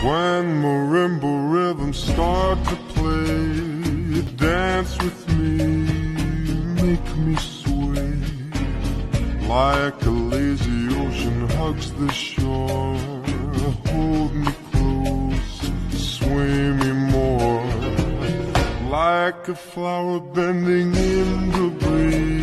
When marimba rhythms start to play, dance with me, make me sway. Like a lazy ocean hugs the shore, hold me close, sway me more. Like a flower bending in the breeze,